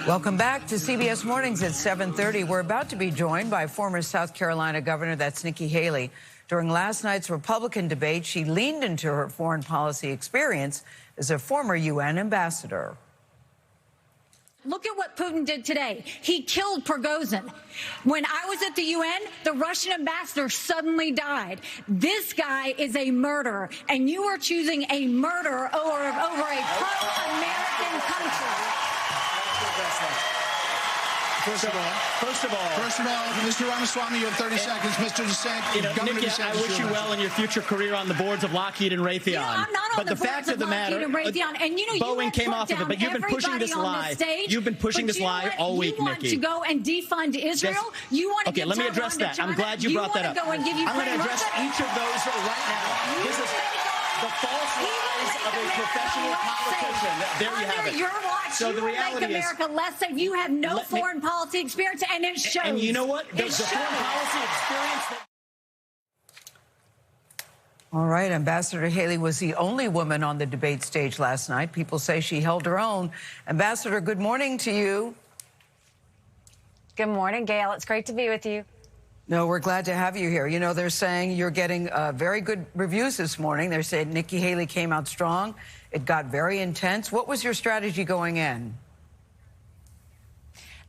Welcome back to CBS Mornings at 7:30. We're about to be joined by former South Carolina Governor, that's Nikki Haley. During last night's Republican debate, she leaned into her foreign policy experience as a former UN ambassador. Look at what Putin did today. He killed Prigozhin. When I was at the UN, the Russian ambassador suddenly died. This guy is a murderer, and you are choosing a murderer over a pro-American country. First of all, Mr. Ramaswamy, you have 30 seconds. Mr. DeSantis, Nikki, I wish you well in your future career on the boards of Lockheed and Raytheon. You know, I'm not on the boards of Lockheed and Raytheon. And you know, Boeing came off of it, but you've been pushing this lie. You've been pushing this lie all week, Nikki. You want to go and defund Israel? You want to okay, let me address that. I'm glad you brought that up. I'm going to address each of those right now. This is the false lies of a professional politician. There you have it. Your watch, so the reality make America less safe. You have no foreign policy experience, and it shows. And you know what? The foreign policy experience. All right, Ambassador Haley was the only woman on the debate stage last night. People say she held her own. Ambassador, good morning to you. Good morning, Gail. It's great to be with you. No, we're glad to have you here. You know, they're saying you're getting very good reviews this morning. They're saying Nikki Haley came out strong. It got very intense. What was your strategy going in?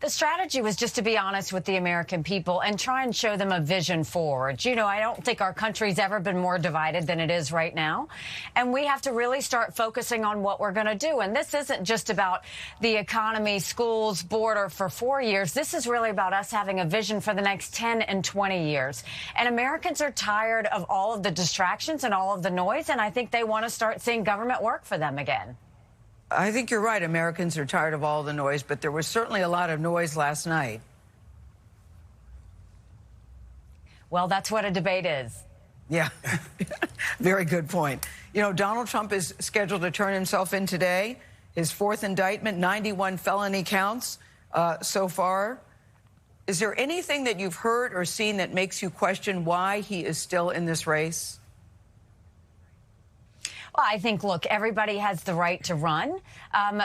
The strategy was just to be honest with the American people and try and show them a vision forward. You know, I don't think our country's ever been more divided than it is right now. And we have to really start focusing on what we're going to do. And this isn't just about the economy, schools, border for 4 years. This is really about us having a vision for the next 10 and 20 years. And Americans are tired of all of the distractions and all of the noise. And I think they want to start seeing government work for them again. I think you're right. Americans are tired of all the noise, but there was certainly a lot of noise last night. Well, that's what a debate is. Yeah, very good point. You know, Donald Trump is scheduled to turn himself in today. His fourth indictment, 91 felony counts so far. Is there anything that you've heard or seen that makes you question why he is still in this race? Well, I think, look, everybody has the right to run,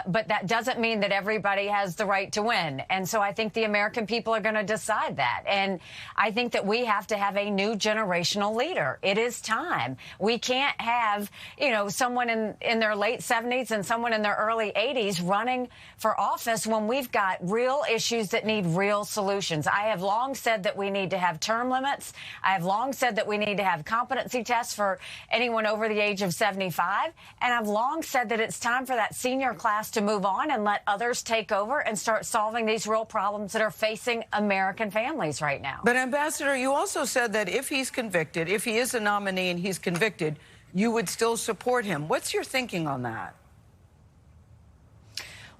but that doesn't mean that everybody has the right to win. And so I think the American people are going to decide that. And I think that we have to have a new generational leader. It is time. We can't have, you know, someone in their late 70s and someone in their early 80s running for office when we've got real issues that need real solutions. I have long said that we need to have term limits. I have long said that we need to have competency tests for anyone over the age of 75. And I've long said that it's time for that senior class to move on and let others take over and start solving these real problems that are facing American families right now. But, Ambassador, you also said that if he's convicted, if he is a nominee and he's convicted, you would still support him. What's your thinking on that?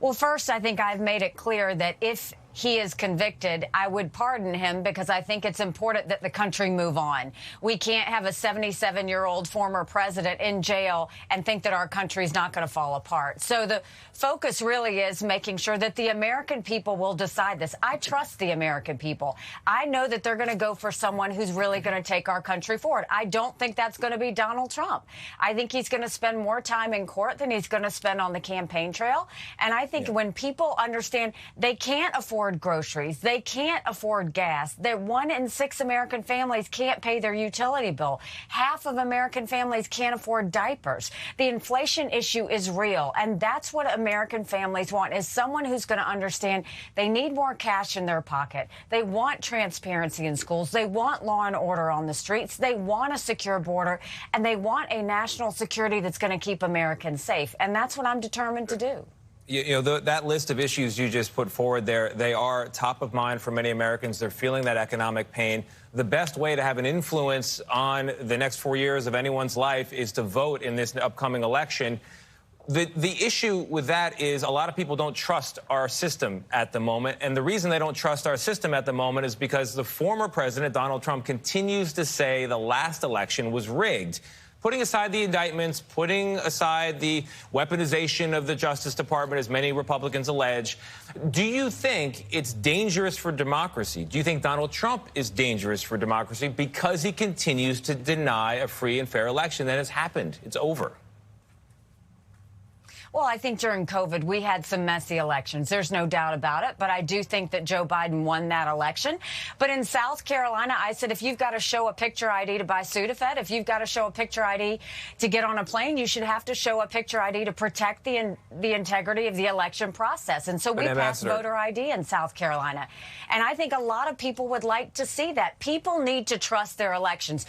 Well, first, I think I've made it clear that if he is convicted, I would pardon him because I think it's important that the country move on. We can't have a 77-year-old former president in jail and think that our country's not going to fall apart. So the focus really is making sure that the American people will decide this. I trust the American people. I know that they're going to go for someone who's really going to take our country forward. I don't think that's going to be Donald Trump. I think he's going to spend more time in court than he's going to spend on the campaign trail. And I think when people understand they can't afford groceries, they can't afford gas, that 1 in 6 American families can't pay their utility bill. Half of American families can't afford diapers. The inflation issue is real, and that's what American families want, is someone who's going to understand they need more cash in their pocket. They want transparency in schools. They want law and order on the streets. They want a secure border, and they want a national security that's going to keep Americans safe. And that's what I'm determined to do. You know, that list of issues you just put forward there, they are top of mind for many Americans. They're feeling that economic pain. The best way to have an influence on the next 4 years of anyone's life is to vote in this upcoming election. The issue with that is a lot of people don't trust our system at the moment. And the reason they don't trust our system at the moment is because the former president, Donald Trump, continues to say the last election was rigged. Putting aside the indictments, putting aside the weaponization of the Justice Department, as many Republicans allege, do you think it's dangerous for democracy? Do you think Donald Trump is dangerous for democracy because he continues to deny a free and fair election that has happened? It's over. Well, I think during COVID, we had some messy elections. There's no doubt about it. But I do think that Joe Biden won that election. But in South Carolina, I said, if you've got to show a picture ID to buy Sudafed, if you've got to show a picture ID to get on a plane, you should have to show a picture ID to protect the integrity of the election process. And so we passed voter ID in South Carolina. And I think a lot of people would like to see that. People need to trust their elections.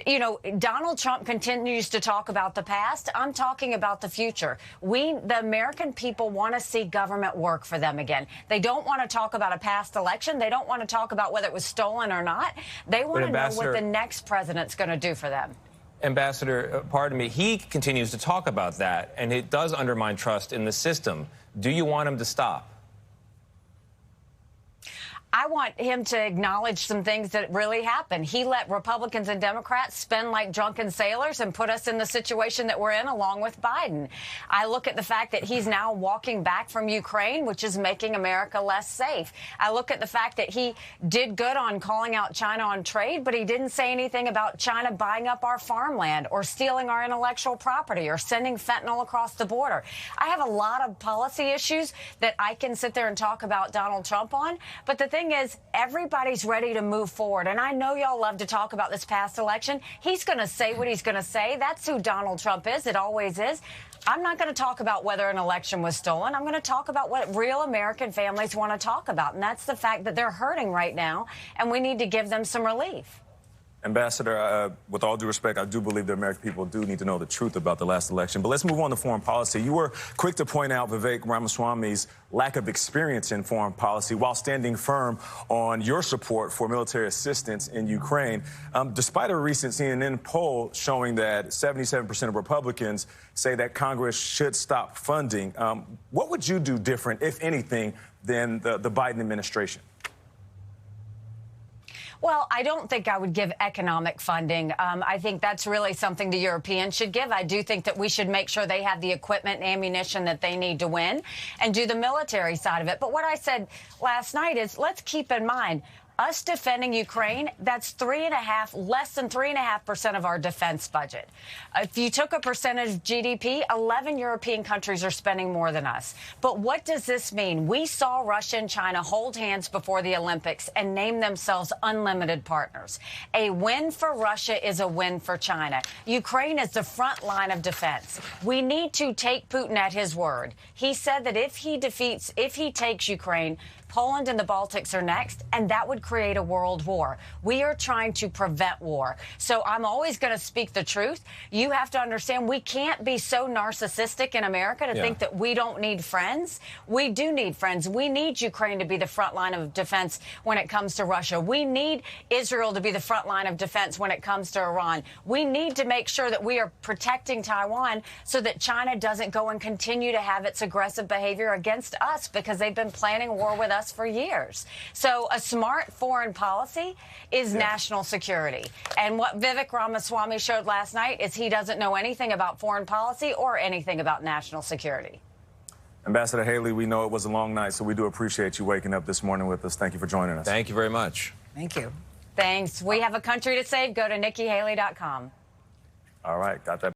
You know, Donald Trump continues to talk about the past. I'm talking about the future. The American people want to see government work for them again. They don't want to talk about a past election. They don't want to talk about whether it was stolen or not. They want to know what the next president's going to do for them. Ambassador, pardon me, he continues to talk about that, and it does undermine trust in the system. Do you want him to stop? I want him to acknowledge some things that really happened. He let Republicans and Democrats spend like drunken sailors and put us in the situation that we're in, along with Biden. I look at the fact that he's now walking back from Ukraine, which is making America less safe. I look at the fact that he did good on calling out China on trade, but he didn't say anything about China buying up our farmland or stealing our intellectual property or sending fentanyl across the border. I have a lot of policy issues that I can sit there and talk about Donald Trump on, but the thing is, everybody's ready to move forward. And I know y'all love to talk about this past election. He's going to say what he's going to say. That's who Donald Trump is. It always is. I'm not going to talk about whether an election was stolen. I'm going to talk about what real American families want to talk about. And that's the fact that they're hurting right now, and we need to give them some relief. Ambassador, with all due respect, I do believe the American people do need to know the truth about the last election. But let's move on to foreign policy. You were quick to point out Vivek Ramaswamy's lack of experience in foreign policy while standing firm on your support for military assistance in Ukraine, despite a recent CNN poll showing that 77% of Republicans say that Congress should stop funding. What would you do different, if anything, than the Biden administration? Well, I don't think I would give economic funding. I think that's really something the Europeans should give. I do think that we should make sure they have the equipment and ammunition that they need to win and do the military side of it. But what I said last night is, let's keep in mind, us defending Ukraine, that's less than 3.5% of our defense budget. If you took a percentage of GDP, 11 European countries are spending more than us. But what does this mean? We saw Russia and China hold hands before the Olympics and name themselves unlimited partners. A win for Russia is a win for China. Ukraine is the front line of defense. We need to take Putin at his word. He said that if he takes Ukraine, Poland and the Baltics are next, and that would create a world war. We are trying to prevent war. So I'm always going to speak the truth. You have to understand, we can't be so narcissistic in America to think that we don't need friends. We do need friends. We need Ukraine to be the front line of defense when it comes to Russia. We need Israel to be the front line of defense when it comes to Iran. We need to make sure that we are protecting Taiwan so that China doesn't go and continue to have its aggressive behavior against us, because they've been planning war with us for years. So a smart foreign policy is national security. And what Vivek Ramaswamy showed last night is he doesn't know anything about foreign policy or anything about national security. Ambassador Haley, we know it was a long night, so we do appreciate you waking up this morning with us. Thank you for joining us. Thank you very much. Thank you. Thanks. We have a country to save. Go to NikkiHaley.com. All right, got that.